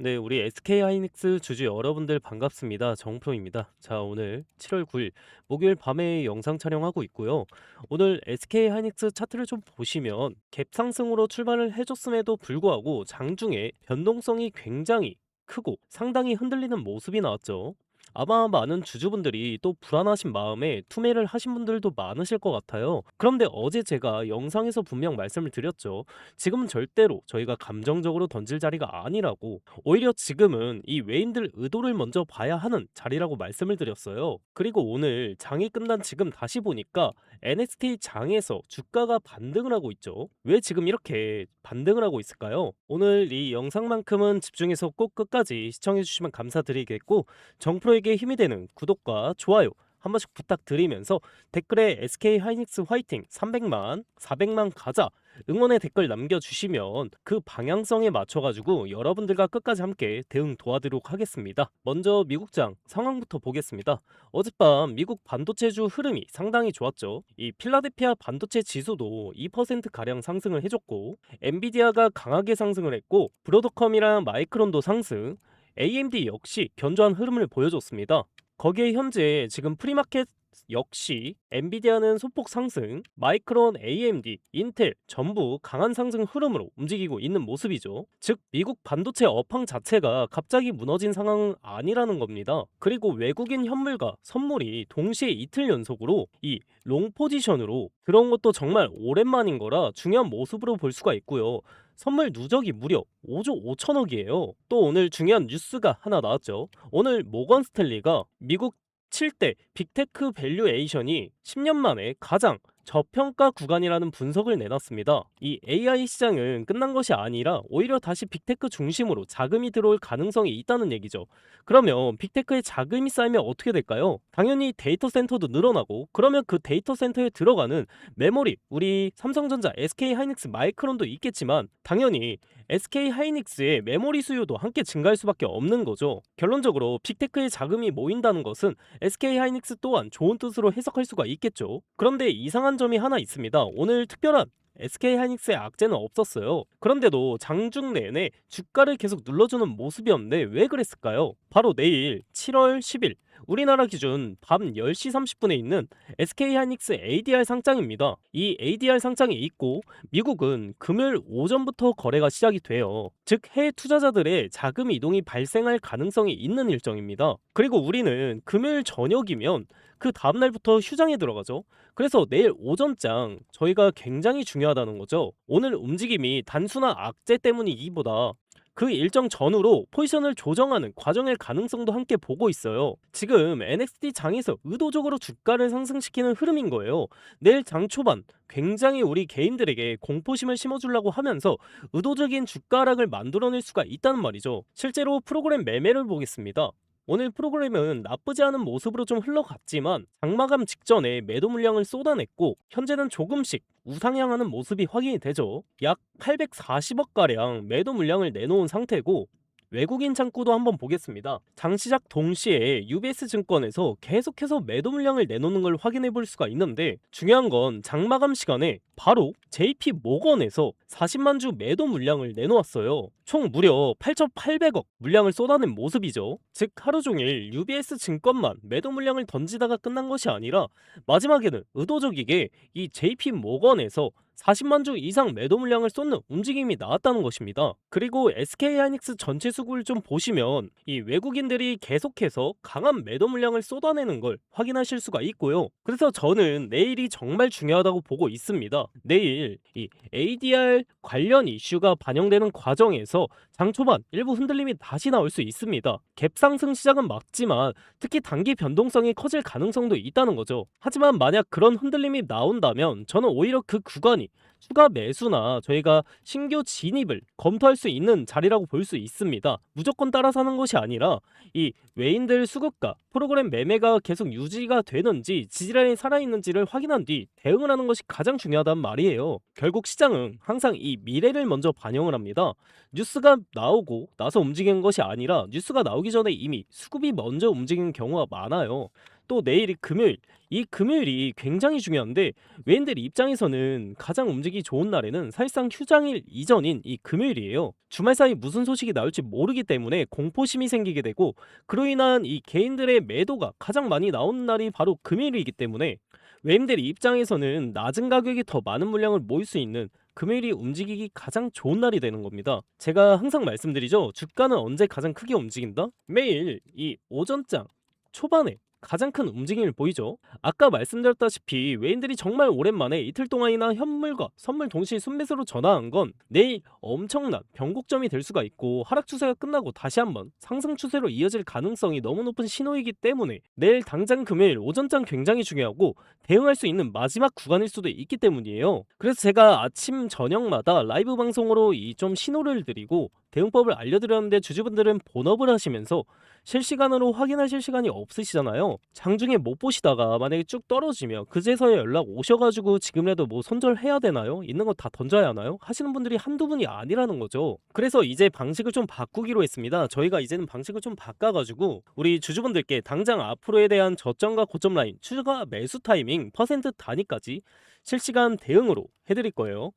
네, 우리 SK하이닉스 주주 여러분들 반갑습니다. 정프로입니다. 자, 오늘 7월 9일 목요일 밤에 영상 촬영하고 있고요. 오늘 SK하이닉스 차트를 좀 보시면 갭 상승으로 출발을 해줬음에도 불구하고 장중에 변동성이 굉장히 크고 상당히 흔들리는 모습이 나왔죠. 아마 많은 주주분들이 또 불안하신 마음에 투매를 하신 분들도 많으실 것 같아요. 그런데 어제 제가 영상에서 분명 말씀을 드렸죠. 지금은 절대로 저희가 감정적으로 던질 자리가 아니라고, 오히려 지금은 이 외인들 의도를 먼저 봐야 하는 자리라고 말씀을 드렸어요. 그리고 오늘 장이 끝난 지금 다시 보니까 NST 장에서 주가가 반등을 하고 있죠. 왜 지금 이렇게 반등을 하고 있을까요? 오늘 이 영상만큼은 집중해서 꼭 끝까지 시청해 주시면 감사드리겠고, 정프로에게 힘이 되는 구독과 좋아요 한 번씩 부탁드리면서 댓글에 SK 하이닉스 화이팅 300만 400만 가자 응원의 댓글 남겨주시면 그 방향성에 맞춰가지고 여러분들과 끝까지 함께 대응 도와드리도록 하겠습니다. 먼저 미국장 상황부터 보겠습니다. 어젯밤 미국 반도체주 흐름이 상당히 좋았죠. 이 필라델피아 반도체 지수도 2%가량 상승을 해줬고, 엔비디아가 강하게 상승을 했고, 브로드컴이랑 마이크론도 상승, AMD 역시 견조한 흐름을 보여줬습니다. 거기에 현재 지금 프리마켓 역시 엔비디아는 소폭 상승, 마이크론, AMD, 인텔 전부 강한 상승 흐름으로 움직이고 있는 모습이죠. 즉 미국 반도체 업황 자체가 갑자기 무너진 상황은 아니라는 겁니다. 그리고 외국인 현물과 선물이 동시에 이틀 연속으로 이 롱 포지션으로 들어온 것도 정말 오랜만인 거라 중요한 모습으로 볼 수가 있고요. 선물 누적이 무려 5조 5천억이에요. 또 오늘 중요한 뉴스가 하나 나왔죠. 오늘 모건 스탠리가 미국 7대 빅테크 밸류에이션이 10년 만에 가장 저평가 구간이라는 분석을 내놨습니다. 이 AI 시장은 끝난 것이 아니라 오히려 다시 빅테크 중심으로 자금이 들어올 가능성이 있다는 얘기죠. 그러면 빅테크에 자금이 쌓이면 어떻게 될까요? 당연히 데이터 센터도 늘어나고, 그러면 그 데이터 센터에 들어가는 메모리, 우리 삼성전자, SK하이닉스, 마이크론도 있겠지만 당연히 SK하이닉스의 메모리 수요도 함께 증가할 수밖에 없는 거죠. 결론적으로 빅테크에 자금이 모인다는 것은 SK하이닉스 또한 좋은 뜻으로 해석할 수가 있겠죠. 그런데 이상한 점이 하나 있습니다. 오늘 특별한 SK하이닉스의 악재는 없었어요. 그런데도 장중 내내 주가를 계속 눌러주는 모습이었는데 왜 그랬을까요? 바로 내일 7월 10일 우리나라 기준 밤 10시 30분에 있는 SK하이닉스 ADR 상장입니다. 이 ADR 상장이 있고 미국은 금요일 오전부터 거래가 시작이 돼요. 즉 해외 투자자들의 자금 이동이 발생할 가능성이 있는 일정입니다. 그리고 우리는 금요일 저녁이면 그 다음날부터 휴장에 들어가죠. 그래서 내일 오전장 저희가 굉장히 중요하다는 거죠. 오늘 움직임이 단순한 악재 때문이기보다 그 일정 전후로 포지션을 조정하는 과정일 가능성도 함께 보고 있어요. 지금 NXT 장에서 의도적으로 주가를 상승시키는 흐름인 거예요. 내일 장 초반 굉장히 우리 개인들에게 공포심을 심어주려고 하면서 의도적인 주가 하락을 만들어낼 수가 있다는 말이죠. 실제로 프로그램 매매를 보겠습니다. 오늘 프로그램은 나쁘지 않은 모습으로 좀 흘러갔지만 장마감 직전에 매도 물량을 쏟아냈고, 현재는 조금씩 우상향하는 모습이 확인이 되죠. 약 840억가량 매도 물량을 내놓은 상태고, 외국인 창구도 한번 보겠습니다. 장시작 동시에 UBS 증권에서 계속해서 매도 물량을 내놓는 걸 확인해 볼 수가 있는데, 중요한 건 장마감 시간에 바로 JP 모건에서 40만 주 매도 물량을 내놓았어요. 총 무려 8,800억 물량을 쏟아낸 모습이죠. 즉 하루 종일 UBS 증권만 매도 물량을 던지다가 끝난 것이 아니라 마지막에는 의도적이게 이 JP 모건에서 40만 주 이상 매도 물량을 쏟는 움직임이 나왔다는 것입니다. 그리고 SK하이닉스 전체 수급을 좀 보시면 이 외국인들이 계속해서 강한 매도 물량을 쏟아내는 걸 확인하실 수가 있고요. 그래서 저는 내일이 정말 중요하다고 보고 있습니다. 내일 이 ADR 관련 이슈가 반영되는 과정에서 장 초반 일부 흔들림이 다시 나올 수 있습니다. 갭 상승 시작은 맞지만 특히 단기 변동성이 커질 가능성도 있다는 거죠. 하지만 만약 그런 흔들림이 나온다면 저는 오히려 그 구간이 추가 매수나 저희가 신규 진입을 검토할 수 있는 자리라고 볼 수 있습니다. 무조건 따라 사는 것이 아니라 이 외인들 수급과 프로그램 매매가 계속 유지가 되는지 지지라인이 살아있는지를 확인한 뒤 대응을 하는 것이 가장 중요하단 말이에요. 결국 시장은 항상 이 미래를 먼저 반영을 합니다. 뉴스가 나오고 나서 움직이는 것이 아니라 뉴스가 나오기 전에 이미 수급이 먼저 움직이는 경우가 많아요. 또 내일이 금요일, 이 금요일이 굉장히 중요한데 외인들 입장에서는 가장 움직이기 좋은 날에는 사실상 휴장일 이전인 이 금요일이에요. 주말 사이 무슨 소식이 나올지 모르기 때문에 공포심이 생기게 되고 그로 인한 이 개인들의 매도가 가장 많이 나오는 날이 바로 금요일이기 때문에 외인들 입장에서는 낮은 가격에 더 많은 물량을 모을 수 있는 금요일이 움직이기 가장 좋은 날이 되는 겁니다. 제가 항상 말씀드리죠. 주가는 언제 가장 크게 움직인다? 매일 이 오전장 초반에 가장 큰 움직임을 보이죠. 아까 말씀드렸다시피 외인들이 정말 오랜만에 이틀 동안이나 현물과 선물 동시 순매수로 전환한 건 내일 엄청난 변곡점이 될 수가 있고 하락 추세가 끝나고 다시 한번 상승 추세로 이어질 가능성이 너무 높은 신호이기 때문에 내일 당장 금요일 오전장 굉장히 중요하고 대응할 수 있는 마지막 구간일 수도 있기 때문이에요. 그래서 제가 아침 저녁마다 라이브 방송으로 이 좀 신호를 드리고 대응법을 알려드렸는데 주주분들은 본업을 하시면서 실시간으로 확인하실 시간이 없으시잖아요. 장중에 못 보시다가 만약에 쭉 떨어지면 그제서야 연락 오셔가지고 지금이라도 뭐 손절해야 되나요? 있는 거 다 던져야 하나요? 하시는 분들이 한두 분이 아니라는 거죠. 그래서 이제 방식을 좀 바꾸기로 했습니다. 저희가 이제는 방식을 좀 바꿔가지고 우리 주주분들께 당장 앞으로에 대한 저점과 고점 라인, 추가 매수 타이밍, 퍼센트 단위까지 실시간 대응으로 해드릴 거예요.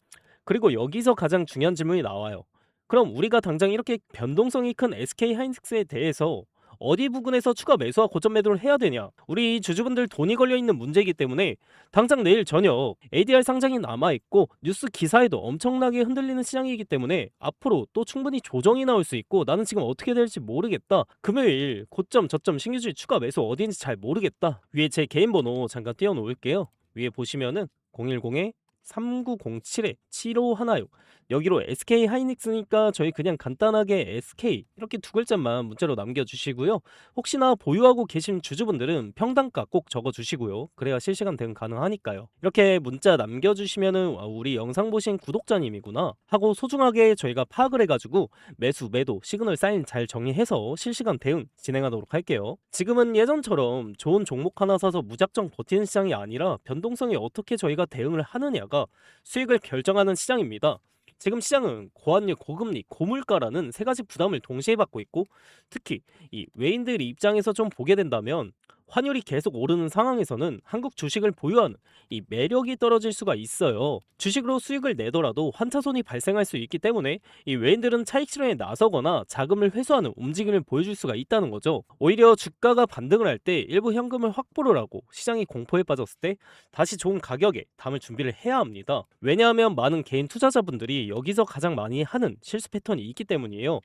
그리고 여기서 가장 중요한 질문이 나와요. 그럼 우리가 당장 이렇게 변동성이 큰 SK 하이닉스에 대해서 어디 부근에서 추가 매수와 고점 매도를 해야 되냐? 우리 주주분들 돈이 걸려 있는 문제이기 때문에 당장 내일 저녁 ADR 상장이 남아 있고 뉴스 기사에도 엄청나게 흔들리는 시장이기 때문에 앞으로 또 충분히 조정이 나올 수 있고 나는 지금 어떻게 될지 모르겠다. 금요일 고점 저점 신규주의 추가 매수 어디인지 잘 모르겠다. 위에 제 개인 번호 잠깐 띄워 놓을게요. 위에 보시면은 010에 3907에 7516 여기로 SK 하이닉스니까 저희 그냥 간단하게 SK 이렇게 두 글자만 문자로 남겨주시고요. 혹시나 보유하고 계신 주주분들은 평단가 꼭 적어주시고요. 그래야 실시간 대응 가능하니까요. 이렇게 문자 남겨주시면은 우리 영상 보신 구독자님이구나 하고 소중하게 저희가 파악을 해가지고 매수, 매도, 시그널 사인 잘 정리해서 실시간 대응 진행하도록 할게요. 지금은 예전처럼 좋은 종목 하나 사서 무작정 버티는 시장이 아니라 변동성이 어떻게 저희가 대응을 하느냐가 수익을 결정하는 시장입니다. 지금 시장은 고환율, 고금리, 고물가라는 세 가지 부담을 동시에 받고 있고 특히 이 외인들 입장에서 좀 보게 된다면 환율이 계속 오르는 상황에서는 한국 주식을 보유하는 이 매력이 떨어질 수가 있어요. 주식으로 수익을 내더라도 환차손이 발생할 수 있기 때문에 이 외인들은 차익 실현에 나서거나 자금을 회수하는 움직임을 보여줄 수가 있다는 거죠. 오히려 주가가 반등을 할 때 일부 현금을 확보를 하고 시장이 공포에 빠졌을 때 다시 좋은 가격에 담을 준비를 해야 합니다. 왜냐하면 많은 개인 투자자분들이 여기서 가장 많이 하는 실수 패턴이 있기 때문이에요.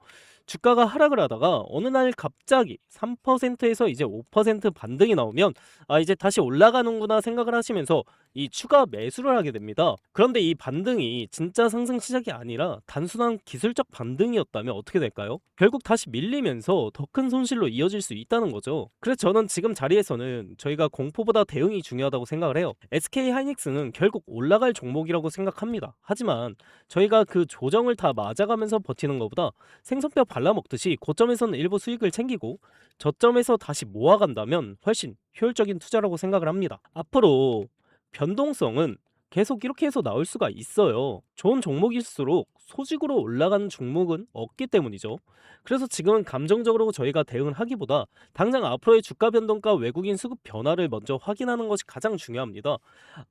주가가 하락을 하다가 어느 날 갑자기 3%에서 이제 5% 반등이 나오면 이제 다시 올라가는구나 생각을 하시면서 이 추가 매수를 하게 됩니다. 그런데 이 반등이 진짜 상승 시작이 아니라 단순한 기술적 반등이었다면 어떻게 될까요? 결국 다시 밀리면서 더 큰 손실로 이어질 수 있다는 거죠. 그래서 저는 지금 자리에서는 저희가 공포보다 대응이 중요하다고 생각을 해요. SK 하이닉스는 결국 올라갈 종목이라고 생각합니다. 하지만 저희가 그 조정을 다 맞아가면서 버티는 것보다 생선뼈 발라먹듯이 고점에서는 일부 수익을 챙기고 저점에서 다시 모아간다면 훨씬 효율적인 투자라고 생각을 합니다. 앞으로 변동성은 계속 이렇게 해서 나올 수가 있어요. 좋은 종목일수록 소직으로 올라가는 종목은 없기 때문이죠. 그래서 지금은 감정적으로 저희가 대응을 하기보다 당장 앞으로의 주가 변동과 외국인 수급 변화를 먼저 확인하는 것이 가장 중요합니다.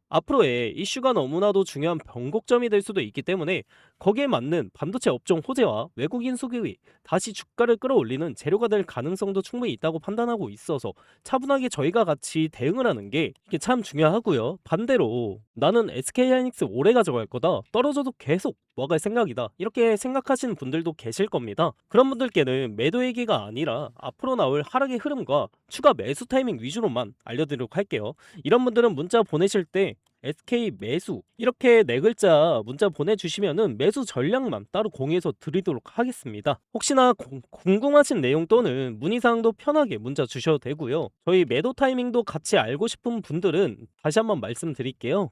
앞으로의 이슈가 너무나도 중요한 변곡점이 될 수도 있기 때문에 거기에 맞는 반도체 업종 호재와 외국인 수급이 다시 주가를 끌어올리는 재료가 될 가능성도 충분히 있다고 판단하고 있어서 차분하게 저희가 같이 대응을 하는 게 이게 참 중요하고요. 반대로 나는 SK하이닉스 오래 가져갈 거다. 떨어져도 계속 먹을 생각이다. 이렇게 생각하시는 분들도 계실 겁니다. 그런 분들께는 매도 얘기가 아니라 앞으로 나올 하락의 흐름과 추가 매수 타이밍 위주로만 알려드리도록 할게요. 이런 분들은 문자 보내실 때 SK 매수 이렇게 네 글자 문자 보내주시면은 매수 전략만 따로 공유해서 드리도록 하겠습니다. 혹시나 궁금하신 내용 또는 문의사항도 편하게 문자 주셔도 되고요. 저희 매도 타이밍도 같이 알고 싶은 분들은 다시 한번 말씀드릴게요.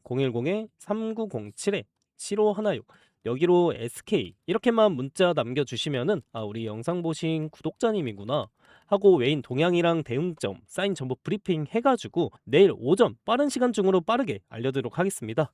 010-3907-7516 여기로 SK 이렇게만 문자 남겨주시면은 우리 영상 보신 구독자님이구나 하고 외인 동향이랑 대응점, 사인 정보 브리핑 해가지고 내일 오전 빠른 시간 중으로 빠르게 알려드리도록 하겠습니다.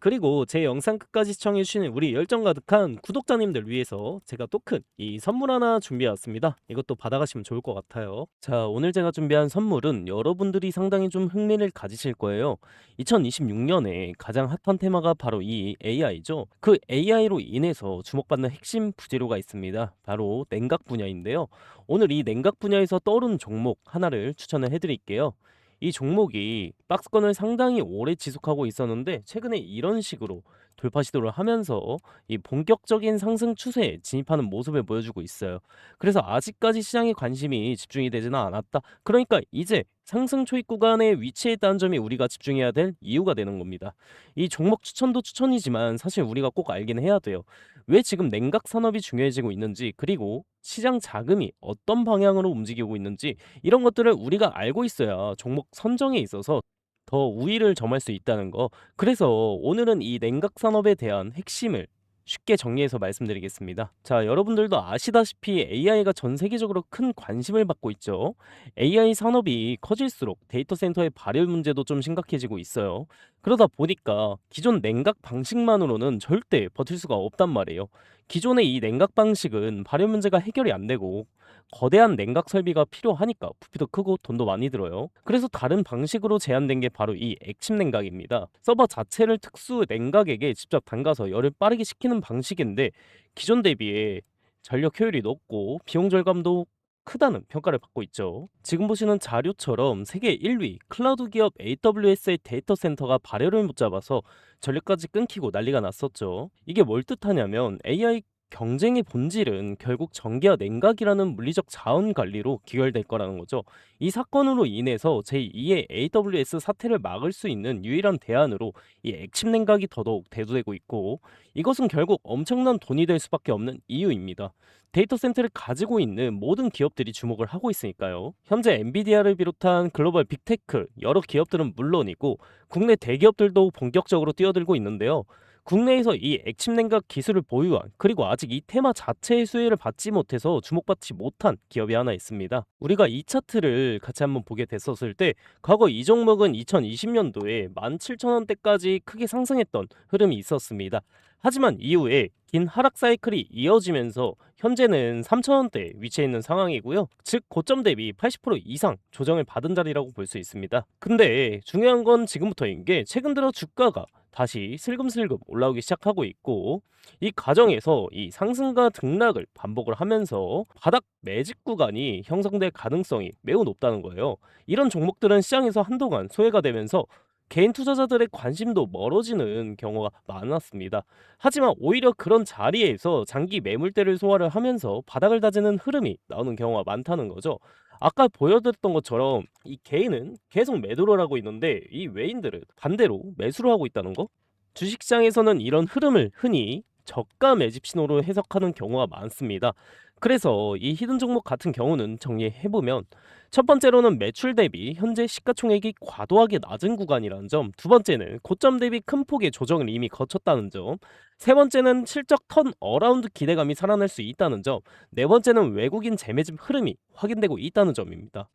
그리고 제 영상 끝까지 시청해주시는 우리 열정 가득한 구독자님들 위해서 제가 또 큰 이 선물 하나 준비해왔습니다. 이것도 받아가시면 좋을 것 같아요. 자, 오늘 제가 준비한 선물은 여러분들이 상당히 좀 흥미를 가지실 거예요. 2026년에 가장 핫한 테마가 바로 이 AI죠. 그 AI로 인해서 주목받는 핵심 부재료가 있습니다. 바로 냉각 분야인데요. 오늘 이 냉각 분야에서 떠오른 종목 하나를 추천을 해드릴게요. 이 종목이 박스권을 상당히 오래 지속하고 있었는데 최근에 이런 식으로 돌파 시도를 하면서 이 본격적인 상승 추세에 진입하는 모습을 보여주고 있어요. 그래서 아직까지 시장에 관심이 집중이 되지는 않았다. 그러니까 이제 상승 초입 구간에 위치해 있다는 점이 우리가 집중해야 될 이유가 되는 겁니다. 이 종목 추천도 추천이지만 사실 우리가 꼭 알긴 해야 돼요. 왜 지금 냉각 산업이 중요해지고 있는지, 그리고 시장 자금이 어떤 방향으로 움직이고 있는지, 이런 것들을 우리가 알고 있어야 종목 선정에 있어서 더 우위를 점할 수 있다는 거. 그래서 오늘은 이 냉각 산업에 대한 핵심을 쉽게 정리해서 말씀드리겠습니다. 자, 여러분들도 아시다시피 AI가 전 세계적으로 큰 관심을 받고 있죠. AI 산업이 커질수록 데이터 센터의 발열 문제도 좀 심각해지고 있어요. 그러다 보니까 기존 냉각 방식만으로는 절대 버틸 수가 없단 말이에요. 기존의 이 냉각 방식은 발열 문제가 해결이 안 되고 거대한 냉각 설비가 필요하니까 부피도 크고 돈도 많이 들어요. 그래서 다른 방식으로 제한된 게 바로 이 액침 냉각입니다. 서버 자체를 특수 냉각액에 직접 담가서 열을 빠르게 식히는 방식인데 기존 대비에 전력 효율이 높고 비용 절감도 크다는 평가를 받고 있죠. 지금 보시는 자료처럼 세계 1위 클라우드 기업 AWS의 데이터 센터가 발열을 못 잡아서 전력까지 끊기고 난리가 났었죠. 이게 뭘 뜻하냐면 AI 경쟁의 본질은 결국 전기와 냉각이라는 물리적 자원 관리로 귀결될 거라는 거죠. 이 사건으로 인해서 제2의 AWS 사태를 막을 수 있는 유일한 대안으로 이 액침 냉각이 더더욱 대두되고 있고, 이것은 결국 엄청난 돈이 될 수밖에 없는 이유입니다. 데이터 센터를 가지고 있는 모든 기업들이 주목을 하고 있으니까요. 현재 엔비디아를 비롯한 글로벌 빅테크 여러 기업들은 물론이고 국내 대기업들도 본격적으로 뛰어들고 있는데요. 국내에서 이 액침 냉각 기술을 보유한, 그리고 아직 이 테마 자체의 수혜를 받지 못해서 주목받지 못한 기업이 하나 있습니다. 우리가 이 차트를 같이 한번 보게 됐었을 때 과거 이 종목은 2020년도에 17,000원대까지 크게 상승했던 흐름이 있었습니다. 하지만 이후에 긴 하락 사이클이 이어지면서 현재는 3,000원대에 위치해 있는 상황이고요. 즉 고점 대비 80% 이상 조정을 받은 자리라고 볼 수 있습니다. 근데 중요한 건 지금부터인 게, 최근 들어 주가가 다시 슬금슬금 올라오기 시작하고 있고, 이 과정에서 이 상승과 등락을 반복을 하면서 바닥 매집 구간이 형성될 가능성이 매우 높다는 거예요. 이런 종목들은 시장에서 한동안 소외가 되면서 개인 투자자들의 관심도 멀어지는 경우가 많았습니다. 하지만 오히려 그런 자리에서 장기 매물대를 소화를 하면서 바닥을 다지는 흐름이 나오는 경우가 많다는 거죠. 아까 보여드렸던 것처럼 이 개인은 계속 매도를 하고 있는데 이 외인들은 반대로 매수를 하고 있다는 거. 주식시장에서는 이런 흐름을 흔히 저가 매집 신호로 해석하는 경우가 많습니다. 그래서 이 히든 종목 같은 경우는 정리해보면, 첫 번째로는 매출 대비 현재 시가총액이 과도하게 낮은 구간이라는 점, 두 번째는 고점 대비 큰 폭의 조정을 이미 거쳤다는 점, 세 번째는 실적 턴 어라운드 기대감이 살아날 수 있다는 점, 네 번째는 외국인 재매집 흐름이 확인되고 있다는 점입니다.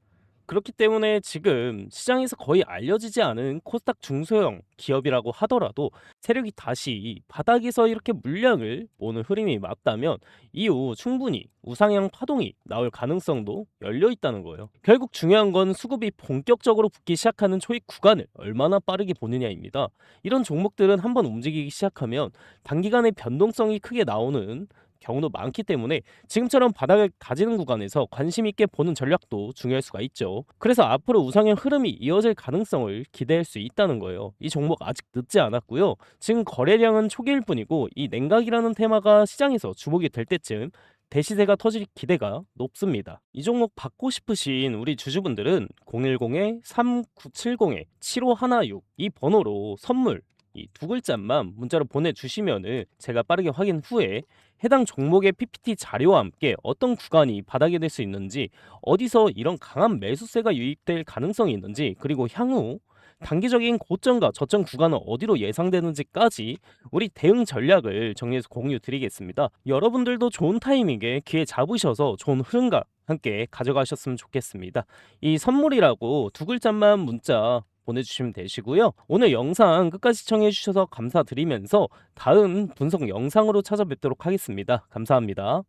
그렇기 때문에 지금 시장에서 거의 알려지지 않은 코스닥 중소형 기업이라고 하더라도 세력이 다시 바닥에서 이렇게 물량을 모는 흐름이 맞다면 이후 충분히 우상향 파동이 나올 가능성도 열려 있다는 거예요. 결국 중요한 건 수급이 본격적으로 붙기 시작하는 초입 구간을 얼마나 빠르게 보느냐입니다. 이런 종목들은 한번 움직이기 시작하면 단기간에 변동성이 크게 나오는 경우도 많기 때문에 지금처럼 바닥을 다지는 구간에서 관심 있게 보는 전략도 중요할 수가 있죠. 그래서 앞으로 우상향 흐름이 이어질 가능성을 기대할 수 있다는 거예요. 이 종목 아직 늦지 않았고요. 지금 거래량은 초기일 뿐이고 이 냉각이라는 테마가 시장에서 주목이 될 때쯤 대시세가 터질 기대가 높습니다. 이 종목 받고 싶으신 우리 주주분들은 010-3970-7516 이 번호로 선물 이 두 글자만 문자로 보내주시면은 제가 빠르게 확인 후에 해당 종목의 PPT 자료와 함께 어떤 구간이 바닥이 될 수 있는지, 어디서 이런 강한 매수세가 유입될 가능성이 있는지, 그리고 향후 단기적인 고점과 저점 구간은 어디로 예상되는지까지 우리 대응 전략을 정리해서 공유 드리겠습니다. 여러분들도 좋은 타이밍에 기회 잡으셔서 좋은 흐름과 함께 가져가셨으면 좋겠습니다. 이 선물이라고 두 글자만 문자 보내주시면 되시고요. 오늘 영상 끝까지 시청해 주셔서 감사드리면서 다음 분석 영상으로 찾아뵙도록 하겠습니다. 감사합니다.